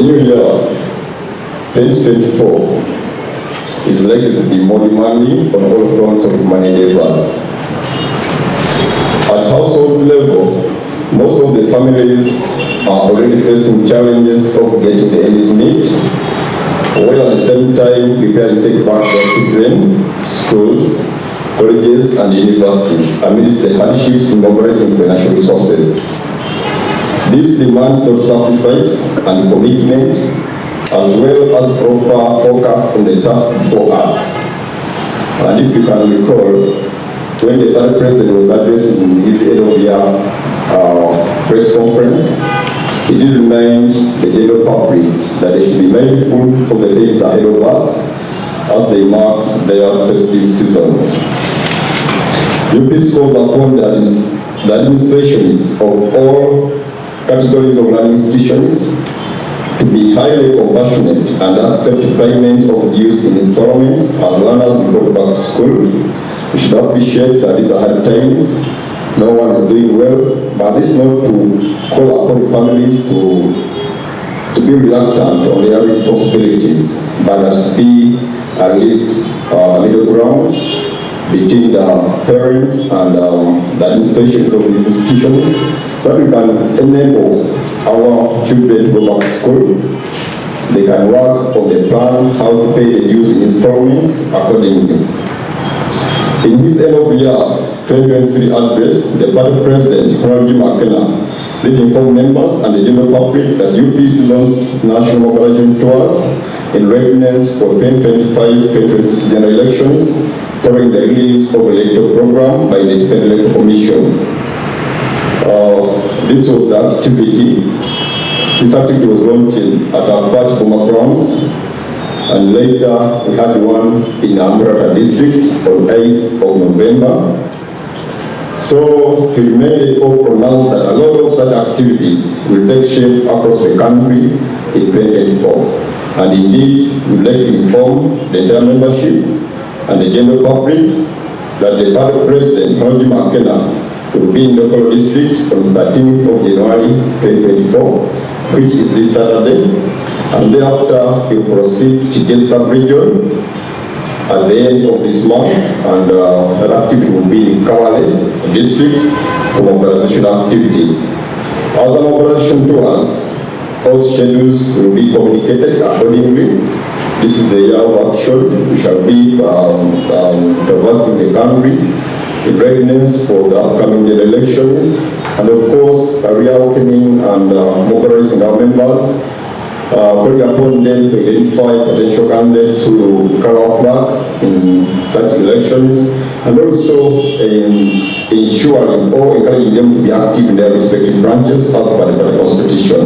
new year, 2024, is likely to be more demanding on all fronts of human endeavors. At household level, most of the families are already facing challenges of getting the ends meet, while at the same time preparing to take back their children to schools, colleges, and universities amidst the hardships in mobilizing financial resources. This demands no sacrifice and commitment, as well as proper focus on the task before us. And if you can recall, when the third president was addressing his end of year press conference, he did remind the general public that they should be mindful of the things ahead of us as they mark their festive season. UP calls upon the administrations of all categories of learning institutions to be highly compassionate and accept payment of dues in installments as learners go back to school. We should not be shared that these are hard times. No one is doing well, but this is not to call upon families to be reluctant on their responsibilities, but as to be at least middle ground between the parents and the administration of these institutions, so that we can enable our children to go back to school. They can work on the plan how to pay the dues in installments accordingly. In his end of year 2023 address, the party president, Honorable Jim McKenna, did inform members and the general public that UPC launched national mobilization tours in readiness for 2025-2026 general elections following the release of electoral program by the Independent Electoral Commission. This was the activity. This activity was launched at our Patch Boma grounds, and later we had one in Amrata district on 8th of November. So he made or pronounced that a lot of such activities will take shape across the country in 2024. And indeed, we would like to inform the entire membership and the general public that the party president, Honorable McKenna, will be in the local district on 13th of January 2024, which is this Saturday. And thereafter, he will proceed to Chigen sub-region at the end of this month, and that activity will be in Kawale district for mobilization activities. As a mobilization to us, all schedules will be communicated accordingly. This is a year of action. We shall be traversing the country in readiness for the upcoming elections, and of course, reawakening and mobilizing our members, calling upon them to identify potential candidates who will carry our flag in such elections, and also in ensuring or encouraging them to be active in their respective branches as per the party constitution.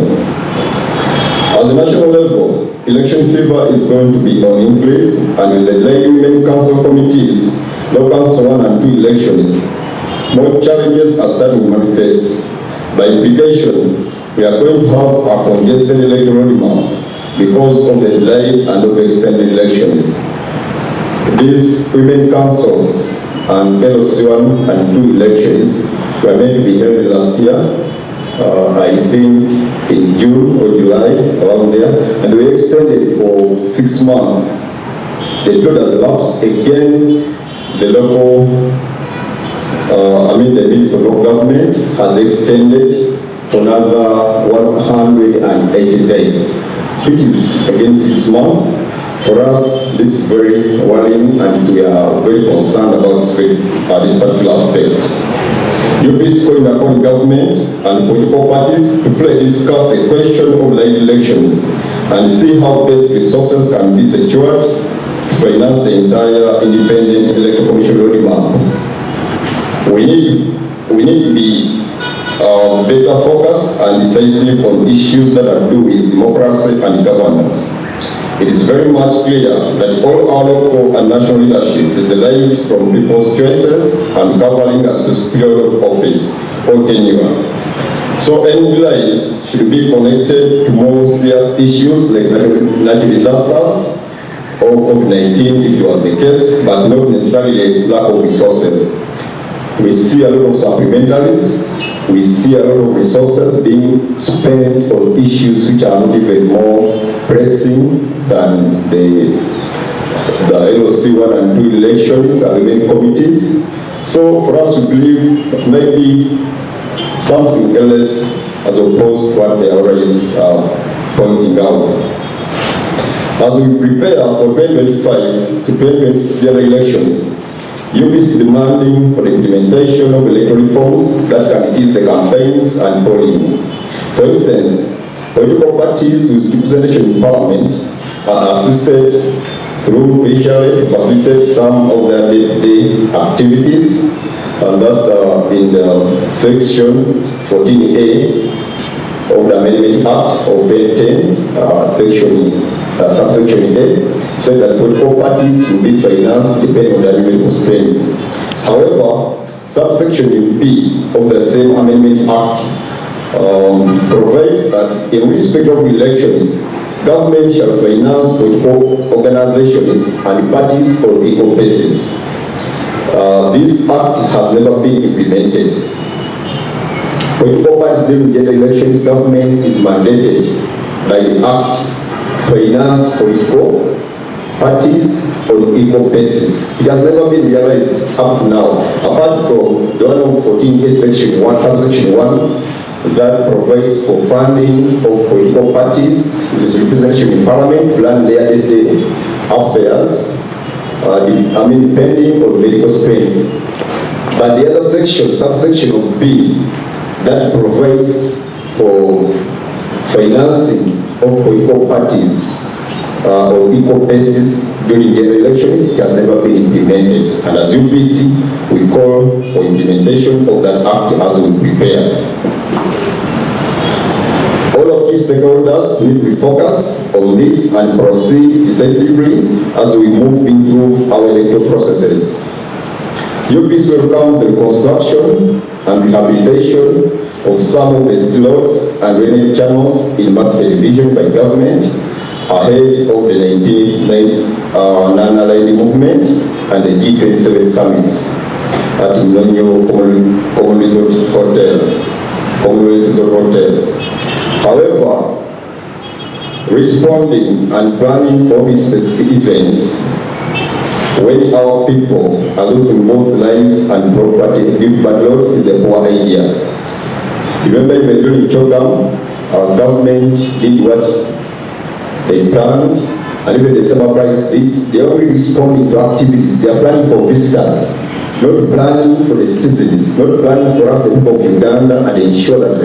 At the national level, election fever is going to be on increase, and with the delaying many council committees, local 1 and 2 elections, more challenges are starting to manifest. By implication, we are going to have a congested electoral demand because of the delay and overextended elections. These women councils and LOC 1 and 2 elections were meant to be held last year, I think in June or July, around there, and we extended for 6 months. The period has elapsed. Again, the local, the Minister of Local Government has extended for another 180 days, which is again 6 months. For us, this is very worrying, and we are very concerned about this particular aspect. UP is calling upon government and political parties to fully discuss the question of late elections and see how best resources can be secured to finance the entire Independent Electoral Commission roadmap. We need to be better focused and decisive on issues that are to do with democracy and governance. It is very much clear that all our local and national leadership is derived from people's choices and governing a specific period of office or tenure. So any delays should be connected to more serious issues like natural disasters or COVID-19 if it was the case, but not necessarily lack of resources. We see a lot of supplementaries we see a lot of resources being spent on issues which are not even more pressing than the LOC 1 and 2 elections and the main committees. So for us to believe maybe something else as opposed to what they are always pointing out. As we prepare for 2025 to 2026 elections, UPC is demanding for the implementation of electoral reforms that can ease the campaigns and polling. For instance, political parties whose representation in Parliament are assisted through visually to facilitate some of their day-to-day activities, and that's in the section 14A of the Amendment Act of 2010, subsection A, said that political parties will be financed depending on their numerical strength. However, subsection B of the same Amendment Act provides that in respect of elections, government shall finance political organizations and parties on equal basis. This act has never been implemented. Political parties during general elections, government is mandated by the act finance political parties on equal basis. It has never been realized up to now, apart from the 114A section 1, subsection 1, that provides for funding of political parties with representation in Parliament to run their day-to-day affairs, depending on medical strength. But the other section, subsection of B, that provides for financing of political parties on equal basis during general elections, it has never been implemented. And as UPC, we call for implementation of that act as we prepare. All of key stakeholders need to focus on this and proceed decisively as we move into our electoral processes. UPC welcomes the reconstruction and rehabilitation of some of the silos and drainage channels in market television by government ahead of the 19th non-aligned movement and the G27 summits at Mnonyo Commonwealth Resort Hotel. However, responding and planning for these specific events when our people are losing both lives and property due to bad laws is a poor idea. Remember, even during Chogam, our government did what they planned, and even the summer price, they are only responding to activities. They are planning for visitors, not planning for the citizens, not planning for us, the people of Uganda, and ensure that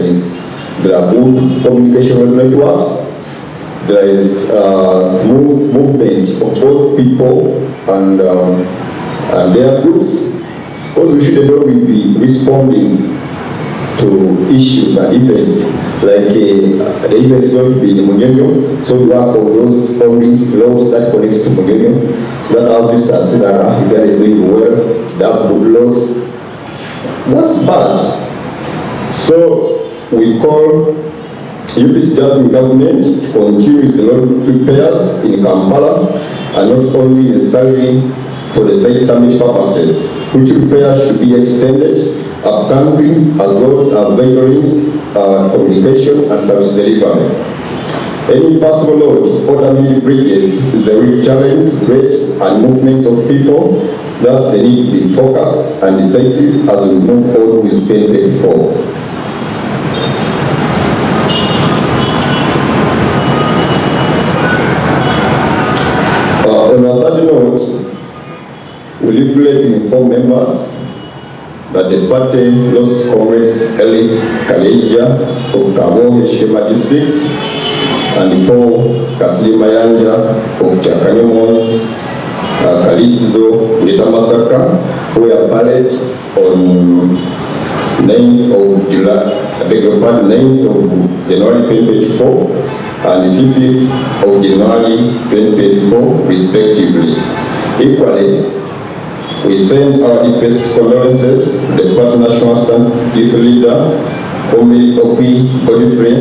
there are good communication networks, there is movement of both people and their groups. Because we should not be responding to issues and events like the events going to be in Munyonyo, so we work on those only laws that connects to Munyonyo, so that our visitors see that Uganda is doing well, they have good laws. That's bad. So we call UPC government to continue with the law repairs in Kampala, and not only necessarily for the site summit purposes, which repairs should be extended up country as well as vehicles, communication and service delivery. Any possible loads or damaged bridges is the real challenge to rate and movements of people. Thus, they need to be focused and decisive as we move on with 2024. On a third note, we regulate and inform members that the party lost Comrades Eli Kaleja of Kaboge Shema District and Paul Kasli Mayanja of Chakanyomos, Kalisizo, Lita Masaka, who were buried on 9th of July, I beg your pardon, 9th of January 2024 and 15th of January 2024, respectively. Equally, we send our deepest condolences to the Party National Stand Youth Leader, Comrade Opi Godfrey,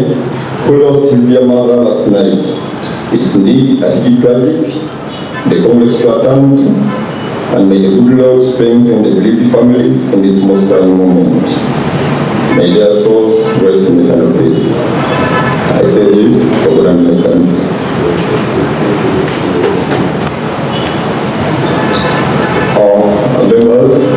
who lost his dear mother last night. It's indeed a huge tragic. The Congress fraternity, and may the good Lord strengthen the bereaved families in this most trying moment. May their souls rest in eternal peace. I say this for God and members.